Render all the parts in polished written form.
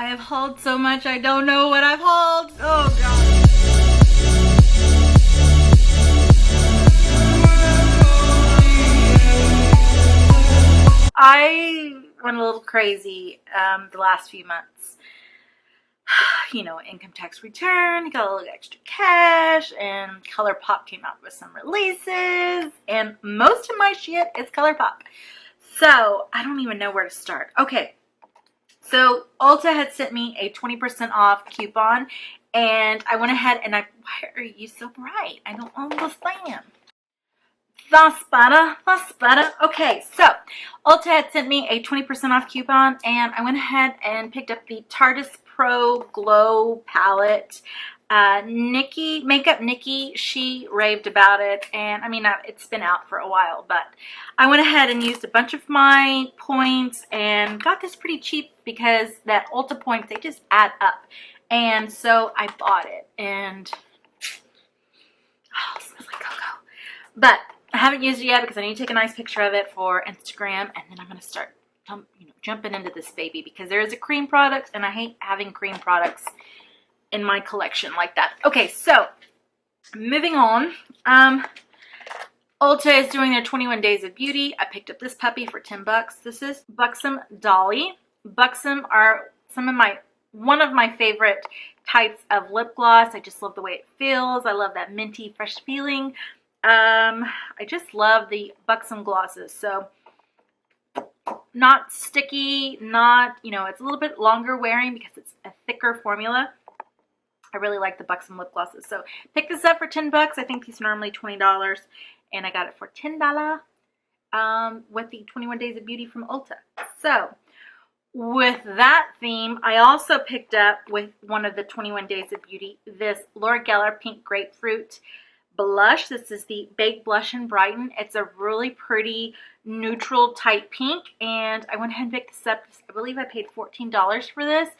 I have hauled so much, I don't know what I've hauled. Oh god. I went a little crazy the last few months. You know, income tax return, got a little extra cash, and Colourpop came out with some releases, and most of my shit is Colourpop. So, I don't even know where to start. Okay, so Ulta had sent me a 20% off coupon, and I went ahead and why are you so bright? I don't understand. That's better. Okay, so Ulta had sent me a 20% off coupon, and I went ahead and picked up the Tarteist Pro Glow palette. Makeup Nikki, she raved about it, and I mean, it's been out for a while, but I went ahead and used a bunch of my points and got this pretty cheap because that Ulta points, they just add up. And so I bought it, and oh, it smells like cocoa. But I haven't used it yet because I need to take a nice picture of it for Instagram, and then I'm going to start jumping into this baby because there is a cream product, and I hate having cream products in my collection like that. Okay, so moving on. Ulta is doing their 21 Days of Beauty. I picked up this puppy for 10 bucks. This is Buxom Dolly. Buxom are one of my favorite types of lip gloss. I just love the way it feels. I love that minty, fresh feeling. I just love the Buxom glosses. So not sticky, not, it's a little bit longer wearing because it's a thicker formula. I really like the Buxom lip glosses. So pick this up for 10 bucks. I think these are normally $20, and I got it for $10 with the 21 Days of Beauty from Ulta. So with that theme, I also picked up with one of the 21 Days of Beauty this Laura Geller Pink Grapefruit blush. This is the Baked Blush-n-Brighten. It's a really pretty neutral type pink, and I went ahead and picked this up. I believe I paid $14 for this,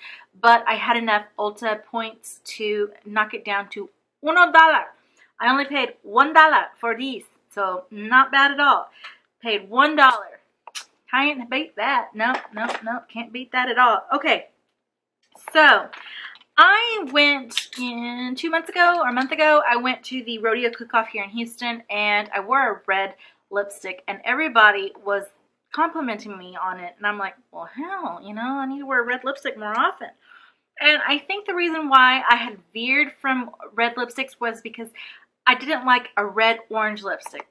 but I had enough Ulta points to knock it down to $1. I only paid $1 for these, so not bad at all. Paid $1. Can't beat that. No, can't beat that at all. Okay, so I went in 2 months ago or a month ago, I went to the rodeo cook-off here in Houston, and I wore a red lipstick, and everybody was complimenting me on it, and I'm like, well, hell, I need to wear red lipstick more often. And I think the reason why I had veered from red lipsticks was because I didn't like a red-orange lipstick,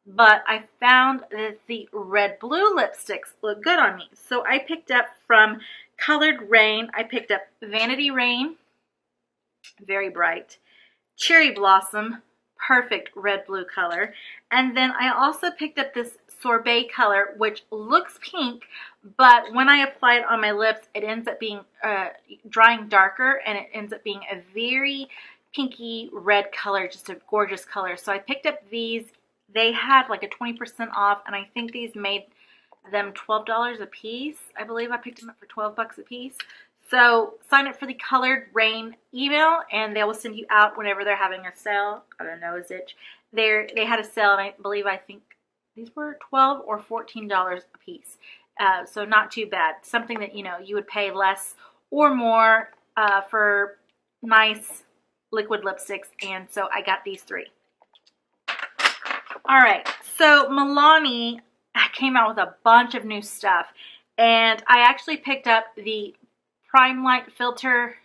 but I found that the red-blue lipsticks look good on me, so I picked up from Colored Raine. I picked up Vanity Raine, very bright, Cherry Blossom, perfect red-blue color, and then I also picked up this Sorbet color, which looks pink, but when I apply it on my lips, it ends up being drying darker, and it ends up being a very pinky red color, just a gorgeous color. So I picked up these. They had like a 20% off, and I think these made them $12 a piece. I believe I picked them up for 12 bucks a piece. So sign up for the Colored Raine email, and they will send you out whenever they're having a sale. I don't know, nose itch. They had a sale, and I think these were $12 or $14 a piece. So not too bad. Something that you would pay less or more for nice liquid lipsticks, and so I got these three. All right, so Milani came out with a bunch of new stuff, and I actually picked up the Prime Light Filter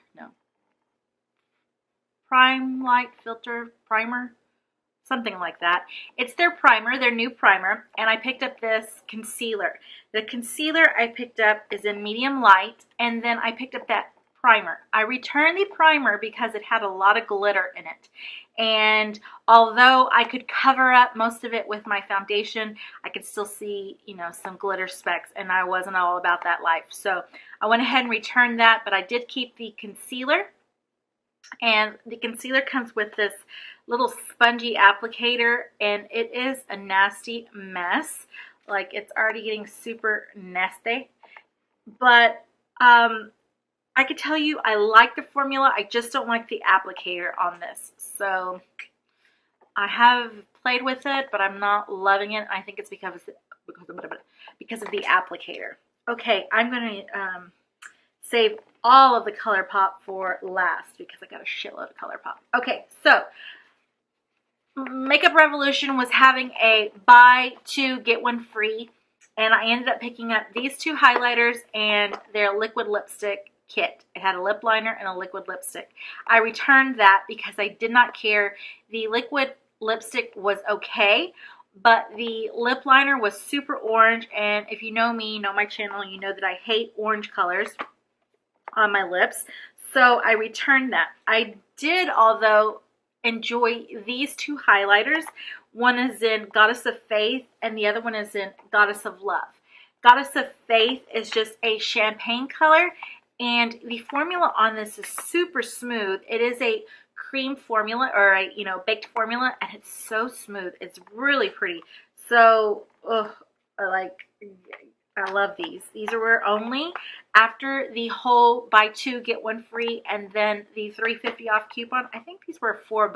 Primer, something like that. It's their primer, their new primer, and I picked up this concealer. The concealer I picked up is in medium light, and then I picked up that primer. I returned the primer because it had a lot of glitter in it. And although I could cover up most of it with my foundation, I could still see, some glitter specks, and I wasn't all about that life. So I went ahead and returned that, but I did keep the concealer. And the concealer comes with this little spongy applicator, and it is a nasty mess. Like, it's already getting super nasty. But I could tell you I like the formula. I just don't like the applicator on this. So I have played with it, but I'm not loving it. I think it's because of the applicator. Okay, I'm going to save all of the Colourpop for last because I got a shitload of Colourpop. Okay, so Makeup Revolution was having a buy two get one free, and I ended up picking up these two highlighters and their liquid lipstick kit. It had a lip liner and a liquid lipstick. I returned that because I did not care. The liquid lipstick was okay, but the lip liner was super orange, and if you know me, know my channel, you know that I hate orange colors on my lips, so I returned that. I did, although, enjoy these two highlighters. One is in Goddess of Faith and the other one is in Goddess of Love. Goddess of Faith is just a champagne color, and the formula on this is super smooth. It is a cream formula, or a baked formula, and it's so smooth. It's really pretty. So I love these. These were only after the whole buy two get one free and then the $3.50 off coupon. I think these were $4.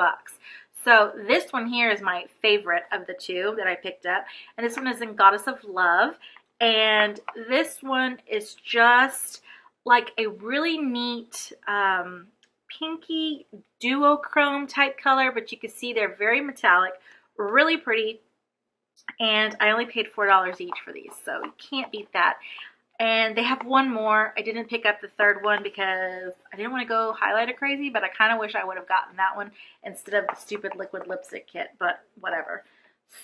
So this one here is my favorite of the two that I picked up, and this one is in Goddess of Love, and this one is just like a really neat pinky duochrome type color, but you can see they're very metallic, really pretty, and I only paid $4 each for these, so you can't beat that. And they have one more. I didn't pick up the third one because I didn't want to go highlighter crazy, but I kind of wish I would have gotten that one instead of the stupid liquid lipstick kit, but whatever.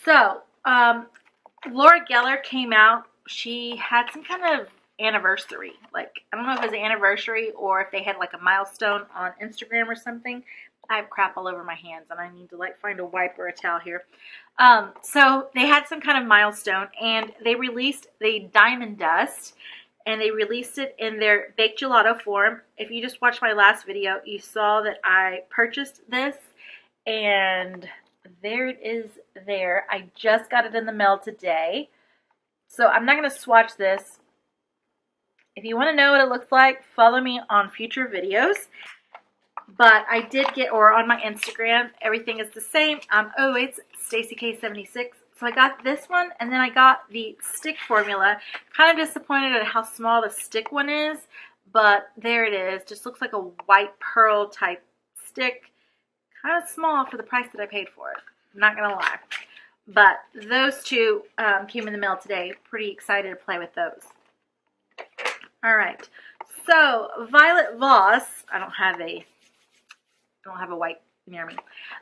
So, Laura Geller came out. She had some kind of anniversary. Like, I don't know if it was an anniversary or if they had like a milestone on Instagram or something. I have crap all over my hands and I need to like find a wipe or a towel here. So they had some kind of milestone and they released the Diamond Dust, and they released it in their baked gelato form. If you just watched my last video, you saw that I purchased this, and there it is there. I just got it in the mail today. So I'm not going to swatch this. If you want to know what it looks like, follow me on future videos. But I did get, or on my Instagram, everything is the same. Oh, it's Stacy K76. So I got this one, and then I got the stick formula. Kind of disappointed at how small the stick one is, but there it is. Just looks like a white pearl type stick. Kind of small for the price that I paid for it. I'm not going to lie. But those two came in the mail today. Pretty excited to play with those. Alright. So, Violet Voss. I don't have a white near me.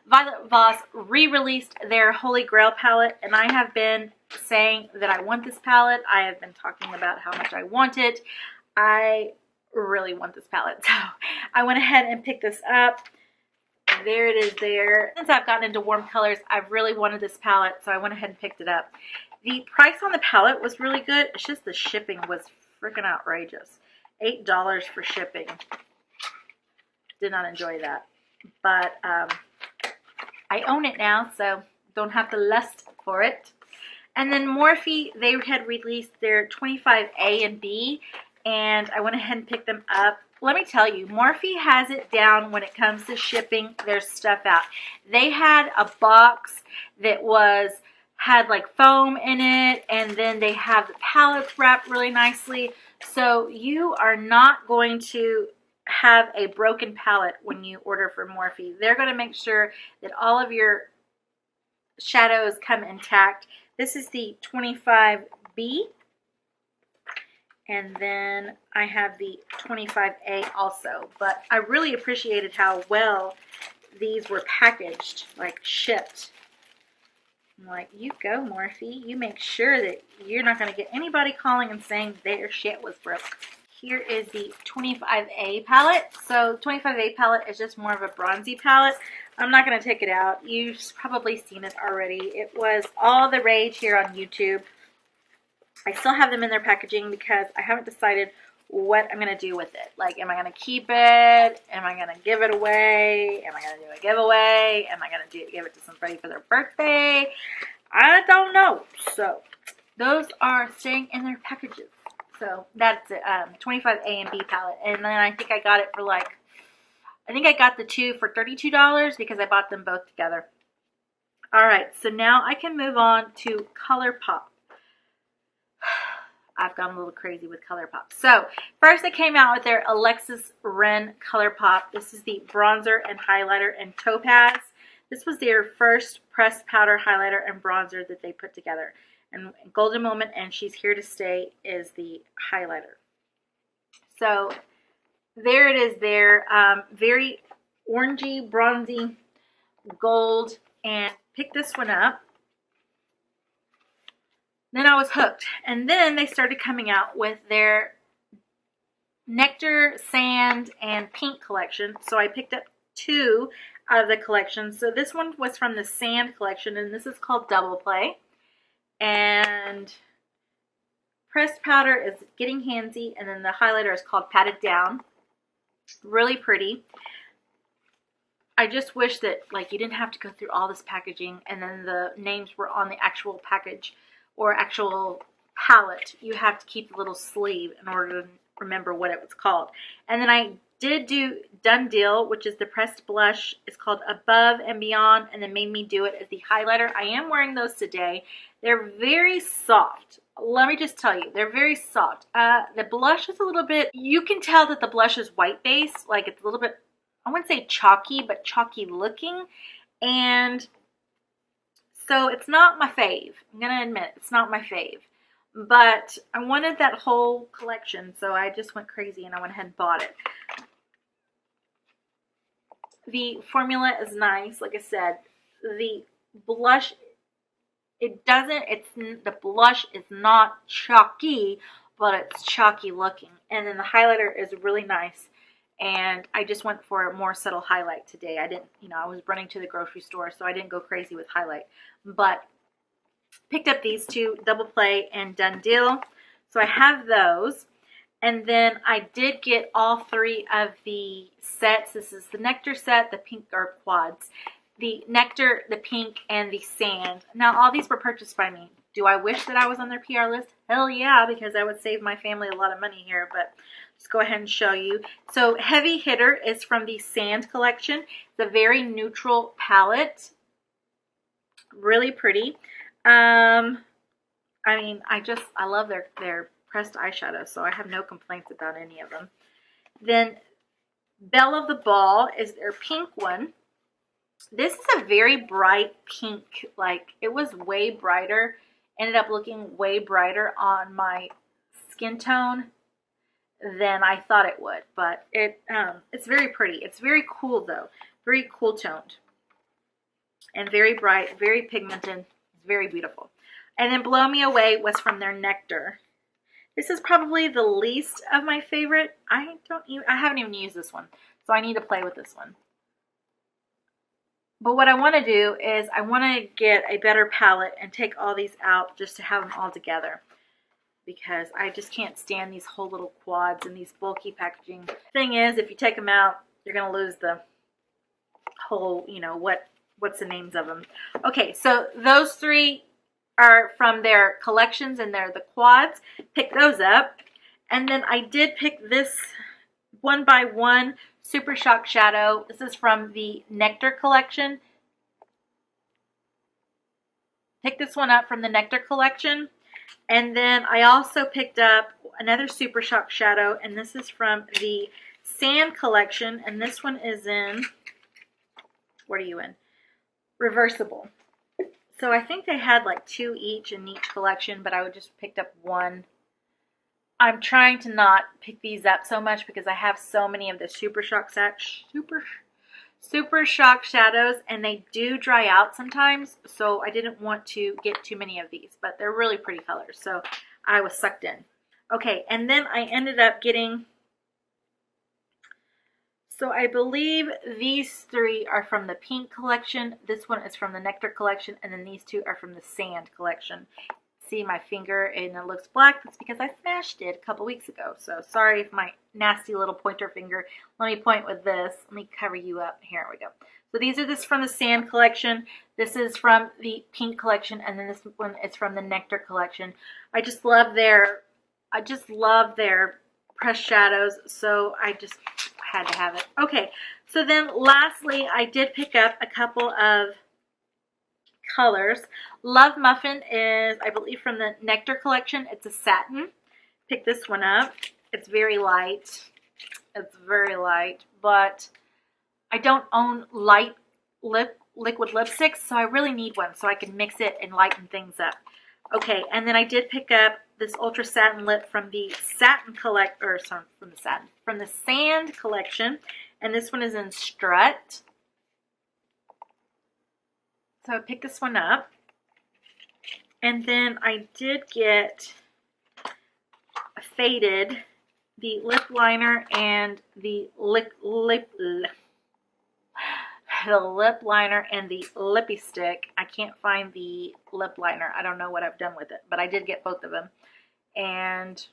Violet Voss re-released their Holy Grail palette, and I have been saying that I want this palette. I have been talking about how much I want it. I really want this palette, so I went ahead and picked this up. There it is there. Since I've gotten into warm colors, I've really wanted this palette, so I went ahead and picked it up. The price on the palette was really good. It's just the shipping was freaking outrageous. $8 for shipping. Did not enjoy that. But I own it now, so don't have to lust for it. And then Morphe, they had released their 25A and B, and I went ahead and picked them up. Let me tell you, Morphe has it down when it comes to shipping their stuff out. They had a box that had like foam in it, and then they have the palettes wrapped really nicely. So you are not going to have a broken palette when you order from Morphe. They're going to make sure that all of your shadows come intact. This is the 25B, and then I have the 25A also. But I really appreciated how well these were packaged, like shipped. I'm like, you go, Morphe. You make sure that you're not going to get anybody calling and saying their shit was broke. Here is the 25A palette. So 25A palette is just more of a bronzy palette. I'm not going to take it out. You've probably seen it already. It was all the rage here on YouTube. I still have them in their packaging because I haven't decided what I'm going to do with it. Like, am I going to keep it? Am I going to give it away? Am I going to do a giveaway? Am I going to give it to somebody for their birthday? I don't know. So those are staying in their packages. So that's it, 25A and B palette. And then I think I got it for like, I think I got the two for $32 because I bought them both together. Alright, so now I can move on to Colourpop. I've gone a little crazy with Colourpop. So first they came out with their Alexis Ren Colourpop. This is the bronzer and highlighter and topaz. This was their first pressed powder highlighter and bronzer that they put together. And Golden Moment and She's Here to Stay is the highlighter. So there it is there. Very orangey, bronzy, gold. And pick this one up. Then I was hooked. And then they started coming out with their Nectar, Sand, and Pink collection. So I picked up 2 out of the collection. So this one was from the Sand collection, and this is called Double Play. And pressed powder is Getting Handsy, and then the highlighter is called Pat It Down. Really pretty. I just wish that like you didn't have to go through all this packaging and then the names were on the actual package or actual palette. You have to keep the little sleeve in order to remember what it was called. And then I did do Done Deal, which is the pressed blush. It's called Above and Beyond, and then Made Me Do It as the highlighter. I am wearing those today. They're very soft. Let me just tell you, they're very soft. The blush is a little bit, you can tell that the blush is white base, like it's a little bit, I wouldn't say chalky, but chalky looking. And so it's not my fave. I'm going to admit, it's not my fave. But I wanted that whole collection, so I just went crazy and I went ahead and bought it. The formula is nice, like I said. The blush, the blush is not chalky, but it's chalky looking. And then the highlighter is really nice. And I just went for a more subtle highlight today. I didn't, I was running to the grocery store, so I didn't go crazy with highlight. But picked up these 2, Double Play and Done Deal. So I have those. And then I did get all 3 of the sets. This is the Nectar set, the pink or quads. The Nectar, the pink, and the sand. Now, all these were purchased by me. Do I wish that I was on their PR list? Hell yeah, because I would save my family a lot of money here. But just go ahead and show you. So Heavy Hitter is from the Sand collection. It's a very neutral palette. Really pretty. I mean, I love their pressed eyeshadow, so I have no complaints about any of them. Then Belle of the Ball is their pink one. This is a very bright pink. Like, it was way brighter. Ended up looking way brighter on my skin tone than I thought it would. But it's very pretty. It's very cool, though. Very cool toned. And very bright, very pigmented. It's very beautiful. And then Blow Me Away was from their Nectar. This is probably the least of my favorite. I haven't even used this one, so I need to play with this one. But what I want to do is I want to get a better palette and take all these out just to have them all together, because I just can't stand these whole little quads and these bulky packaging. Thing is, if you take them out, you're going to lose the whole, what's the names of them. Okay, so those 3 are from their collections, and they're the quads. Pick those up. And then I did pick this 1 by 1 Super Shock Shadow. This is from the Nectar collection. Pick this one up from the Nectar collection. And then I also picked up another Super Shock Shadow, and this is from the Sand collection. And this one is in, what are you in? Reversible. So I think they had like 2 each in each collection, but I would just picked up 1. I'm trying to not pick these up so much because I have so many of the Super Shock Shadows, and they do dry out sometimes. So I didn't want to get too many of these, but they're really pretty colors. So I was sucked in. Okay, and then I ended up getting, so I believe these 3 are from the Pink collection. This one is from the Nectar collection, and then these 2 are from the Sand collection. See my finger and it looks black. That's because I smashed it a couple weeks ago. So sorry if my nasty little pointer finger. Let me point with this. Let me cover you up. Here we go. So these are this from the Sand collection. This is from the Pink collection, and then this one is from the Nectar collection. I just love their pressed shadows, so I just had to have it. Okay, so then lastly, I did pick up a couple of colors. Love Muffin is, I believe, from the Nectar collection. It's a satin. picked this one up. It's very light. It's very light, but I don't own light liquid lipsticks, so I really need one so I can mix it and lighten things up. Okay, and then I did pick up this Ultra Satin Lip from the Sand collection, and this one is in Strut. So I picked this one up, and then I did get Faded, the lip liner and the lip liner and the lippy stick. I can't find the lip liner. I don't know what I've done with it, but I did get both of them. And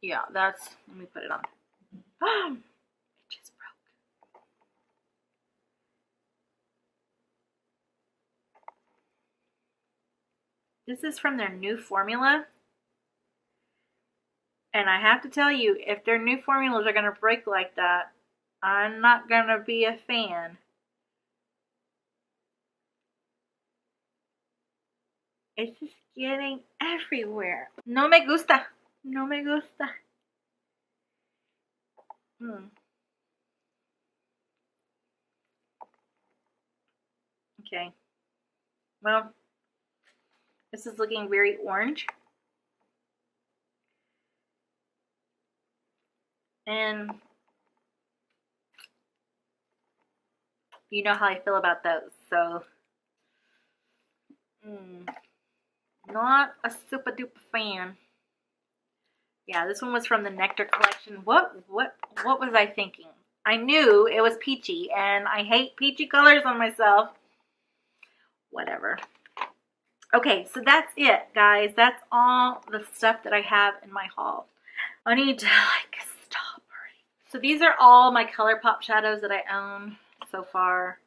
yeah, that's, let me put it on. Oh, it just broke. This is from their new formula. And I have to tell you, if their new formulas are going to break like that, I'm not going to be a fan. It's just getting everywhere. No me gusta. No me gusta. Okay. Well, this is looking very orange. And you know how I feel about those, so not a super duper fan. Yeah, this one was from the Nectar collection. What was I thinking? I knew it was peachy, and I hate peachy colors on myself. Whatever. Okay, so that's it, guys. That's all the stuff that I have in my haul. I need to stop already. So these are all my Colourpop shadows that I own so far.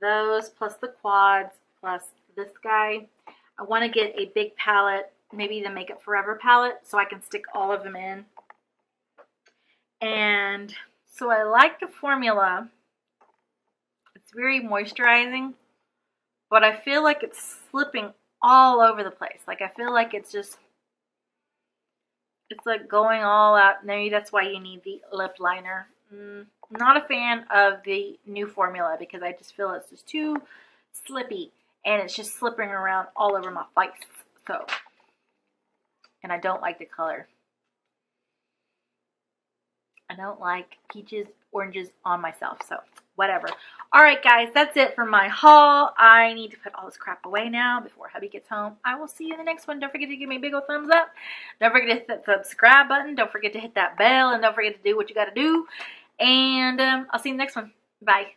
Those plus the quads plus this guy. I want to get a big palette, maybe the Makeup Forever palette, so I can stick all of them in. And so I like the formula. It's very moisturizing, but I feel like it's slipping all over the place. Like I feel like it's just, it's like going all out. Maybe that's why you need the lip liner. Not a fan of the new formula because I just feel it's just too slippy and it's just slipping around all over my face. So, and I don't like the color. I don't like peaches, oranges on myself, so whatever. Alright guys, that's it for my haul. I need to put all this crap away now before hubby gets home. I will see you in the next one. Don't forget to give me a big old thumbs up. Don't forget to hit that subscribe button. Don't forget to hit that bell, and don't forget to do what you gotta do. And I'll see you in the next one. Bye.